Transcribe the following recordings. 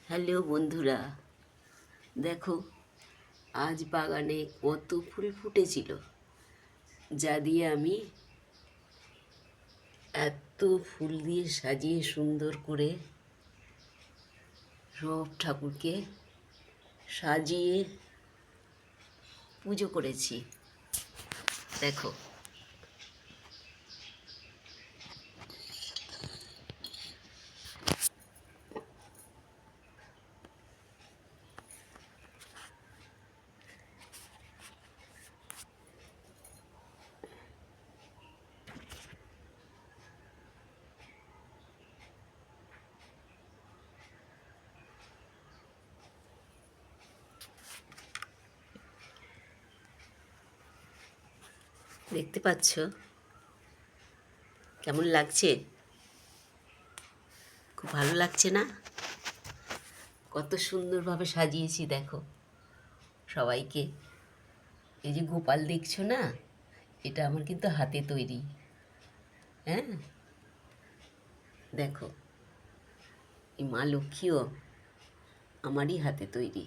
Hello বন্ধুরা, দেখো আজ বাগানে কত ফুল ফুটেছিল, যা দিয়ে আমি এত ফুল দিয়ে সাজিয়ে সুন্দর করে সব ঠাকুরকে সাজিয়ে পুজো করেছি। দেখো দেখতে পাচ্ছ কেমন লাগছে? খুব ভালো লাগছে না? কত সুন্দরভাবে সাজিয়েছি দেখো সবাইকে। এই যে গোপাল দেখছো না, এটা আমার কিন্তু হাতে তৈরি। হ্যাঁ, দেখো এই মা লক্ষ্মীও আমারই হাতে তৈরি।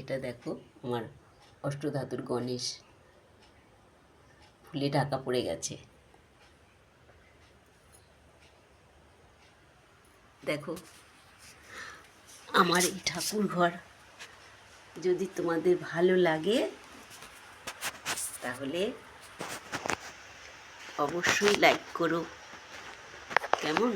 এটা দেখো আমার অষ্টধাতুর গণেশ ফুলে ঢাকা পড়ে গেছে। দেখো আমার এই ঠাকুর ঘর যদি তোমাদের ভালো লাগে তাহলে অবশ্যই লাইক করো, কেমন?